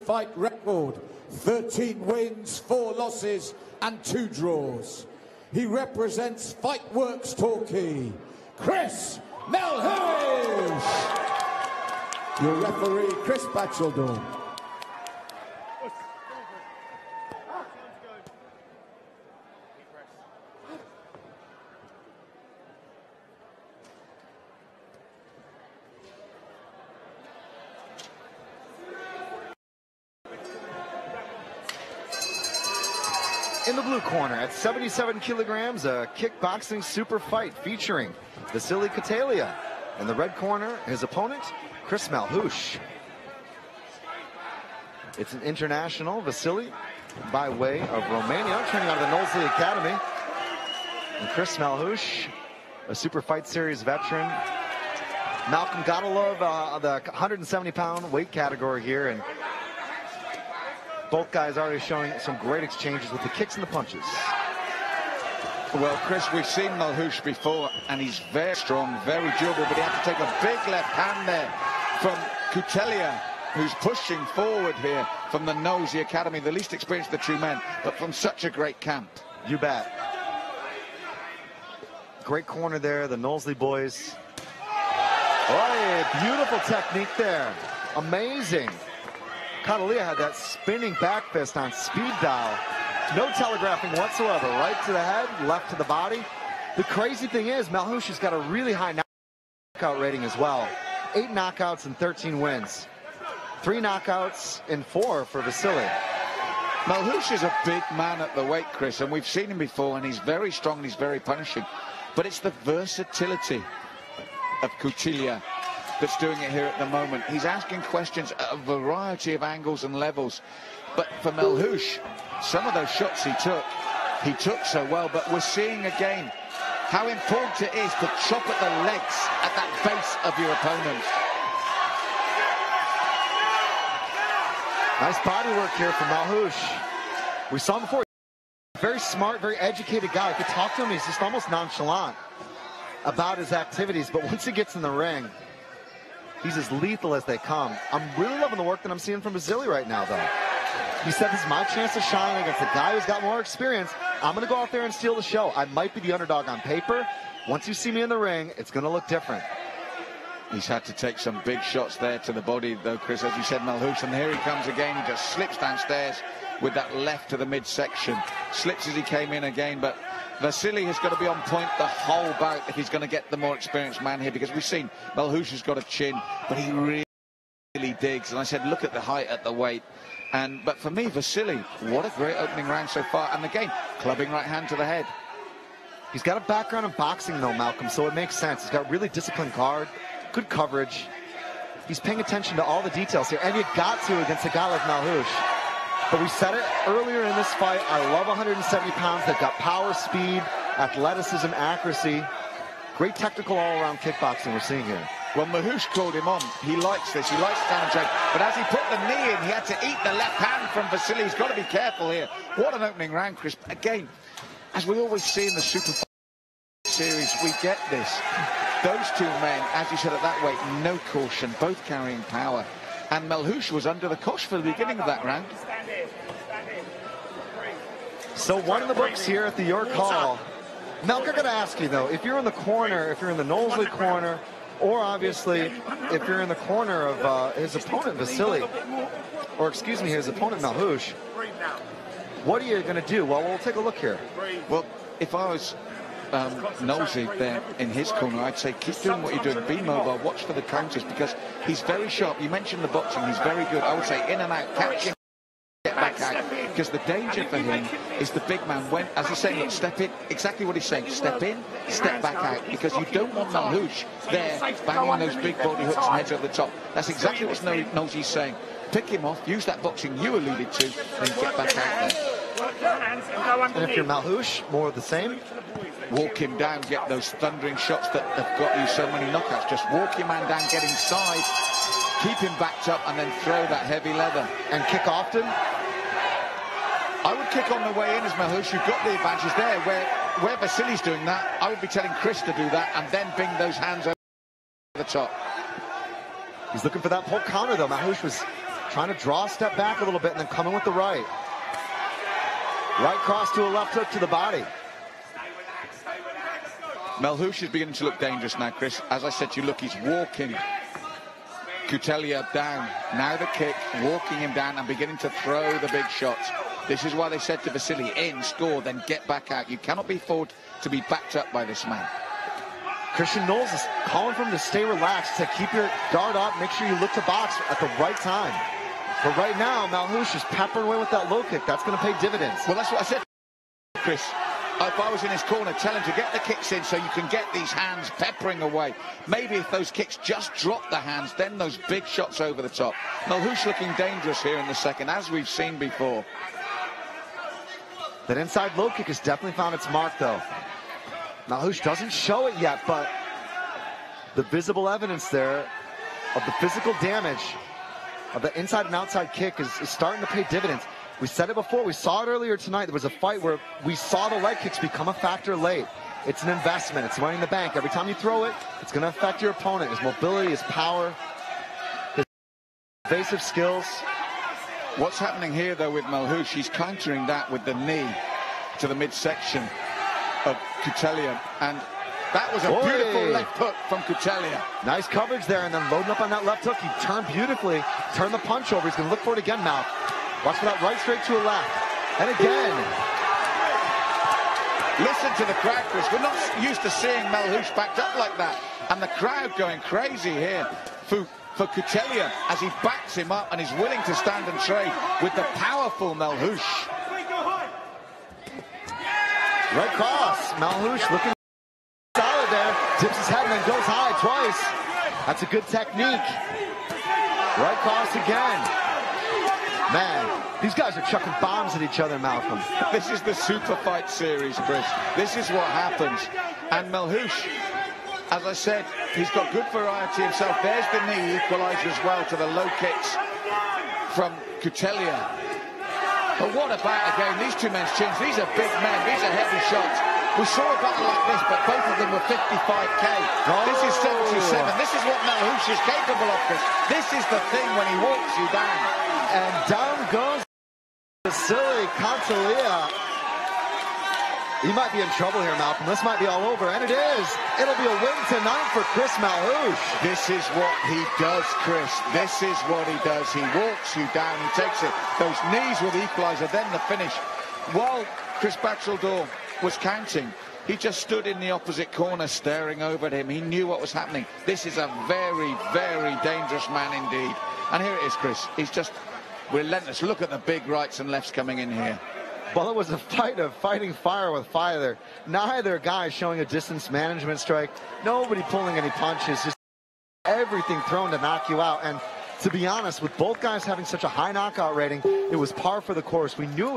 fight record, 13 wins, 4 losses and 2 draws. He represents Fightworks Torquay, Chris Melhuish. Your referee, Chris Batcheldorn. In the blue corner, at 77 kilograms, a kickboxing super fight featuring Vasile Cotelea. In the red corner, his opponent, Chris Melhuish. It's an international, Vasile, by way of Romania, training out of the Knowsley Academy. And Chris Melhuish, a super fight series veteran. Malcolm, gotta love the 170-pound weight category here, and both guys already showing some great exchanges with the kicks and the punches. Well, Chris, we've seen Melhuish before, and he's very strong, very durable, but he had to take a big left hand there from Cotelea, who's pushing forward here from the Knowsley Academy, the least experienced of the two men, but from such a great camp. You bet. Great corner there, the Knowsley boys. Oh, beautiful technique there. Amazing. Cotelea had that spinning back fist on speed dial. No telegraphing whatsoever. Right to the head, left to the body. The crazy thing is, Melhuish has got a really high knockout rating as well. 8 knockouts and 13 wins. 3 knockouts and 4 for Vasile. Melhuish is a big man at the weight, Chris, and we've seen him before, and he's very strong and he's very punishing. But it's the versatility of Cotelea that's doing it here at the moment. He's asking questions at a variety of angles and levels. But for Melhuish, some of those shots he took so well. But we're seeing again how important it is to chop at the legs at that base of your opponent. Nice body work here from Melhuish. We saw him before. Very smart, very educated guy. If you talk to him, he's just almost nonchalant about his activities. But once he gets in the ring, he's as lethal as they come. I'm really loving the work that I'm seeing from Vasile right now, though. He said, this is my chance to shine against a guy who's got more experience. I'm going to go out there and steal the show. I might be the underdog on paper. Once you see me in the ring, it's going to look different. He's had to take some big shots there to the body, though, Chris, as you said, Melhuish. And here he comes again. He just slips downstairs with that left to the midsection. Slips as he came in again, but Vasile has got to be on point the whole bout if he's going to get the more experienced man here, because we've seen Melhuish has got a chin, but he really digs. And I said, look at the height, at the weight. But for me, Vasile, what a great opening round so far. And again, clubbing right hand to the head. He's got a background in boxing, though, Malcolm, so it makes sense. He's got really disciplined guard, good coverage. He's paying attention to all the details here, and you got to against a guy like Melhuish. But we said it earlier in this fight, I love 170 pounds. They've got power, speed, athleticism, accuracy. Great technical all-around kickboxing we're seeing here. Well, Melhuish called him on. He likes this. He likes stand trade. But as he put the knee in, he had to eat the left hand from Vasile. He's got to be careful here. What an opening round, Chris. Again, as we always see in the Super Series, we get this. Those two men, as you said, at that weight, no caution, both carrying power. And Melhuish was under the cosh for the beginning of that round. So one in the books here at the York Hall. Melk, I got to ask you, though, if you're in the corner, if you're in the Knowsley corner, or obviously if you're in the corner of his opponent, Vasile, or excuse me, his opponent, Melhuish, what are you going to do? Well, we'll take a look here. Well, if I was Knowsley there in his corner, I'd say keep doing what you're doing, be mobile, watch for the counters, because he's very sharp. You mentioned the boxing, he's very good. I would say in and out, catching, get back out, because the danger for him is the big man when, as he's saying, look, step in, exactly what he's saying, step in, step back out, because you don't want Melhuish there banging those big body hooks and heads over the top. That's exactly what Knowsley's saying. Pick him off, use that boxing you alluded to, then get back out there. And if you're Melhuish, more of the same. Walk him down, get those thundering shots that have got you so many knockouts. Just walk your man down, get inside, keep him backed up, and then throw that heavy leather. And kick often? I would kick on the way in as Melhuish. You've got the advantage there. Where Vasile's doing that, I would be telling Chris to do that and then bring those hands over the top. He's looking for that poke counter, though. Melhuish was trying to draw a step back a little bit and then coming with the right. Right cross to a left hook to the body. Melhuish is beginning to look dangerous now, Chris. As I said to you, look, he's walking Cotelea down. Now the kick, walking him down and beginning to throw the big shots. This is why they said to Vasile, in, score, then get back out. You cannot be afford to be backed up by this man. Christian Knowles is calling for him to stay relaxed, to keep your guard up, make sure you look to box at the right time. But right now, Melhuish is peppering away with that low kick. That's going to pay dividends. Well, that's what I said, Chris. If I was in his corner, tell him to get the kicks in so you can get these hands peppering away. Maybe if those kicks just drop the hands, then those big shots over the top. Melhuish looking dangerous here in the second, as we've seen before. That inside low kick has definitely found its mark, though. Melhuish doesn't show it yet, but the visible evidence there of the physical damage of the inside and outside kick is starting to pay dividends. We said it before. We saw it earlier tonight. There was a fight where we saw the leg kicks become a factor late. It's an investment. It's money in the bank. Every time you throw it, it's going to affect your opponent. His mobility, his power, his evasive skills. What's happening here, though, with Melhuish, he's countering that with the knee to the midsection of Cotelea. And that was a beautiful left hook from Cotelea. Nice coverage there, and then loading up on that left hook. He turned beautifully, turned the punch over. He's going to look for it again, Mal. Watch for that right straight to a left. And again. Listen to the crowd, Chris. We're not used to seeing Melhuish backed up like that. And the crowd going crazy here for Cotelea as he backs him up and is willing to stand and trade with the powerful Melhuish. Right cross. Melhuish looking solid there. Tips his head and then goes high twice. That's a good technique. Right cross again. Man, these guys are chucking bombs at each other, Malcolm. This is the super fight series, Chris. This is what happens. And Melhuish, as I said, he's got good variety himself. There's the knee equalizer as well to the low kicks from Cotelea. But what about, again, these two men's chins? These are big men. These are heavy shots. We saw a battle like this, but both of them were 55K. This is 77. This is what Melhuish is capable of, Chris. This is the thing when he walks you down. And down goes Vasile Cotelea. He might be in trouble here, Malcolm. This might be all over, and it is. It'll be a win tonight for Chris Melhuish. This is what he does, Chris. This is what he does. He walks you down. He takes it. Those knees with the equalizer, then the finish. While Chris Batcheldor was counting, he just stood in the opposite corner staring over at him. He knew what was happening. This is a very, very dangerous man indeed. And here it is, Chris. He's just relentless. Look at the big rights and lefts coming in here. Well, it was a fight of fighting fire with fire. Neither guy showing a distance management strike. Nobody pulling any punches. Just everything thrown to knock you out. And to be honest, with both guys having such a high knockout rating, it was par for the course. We knew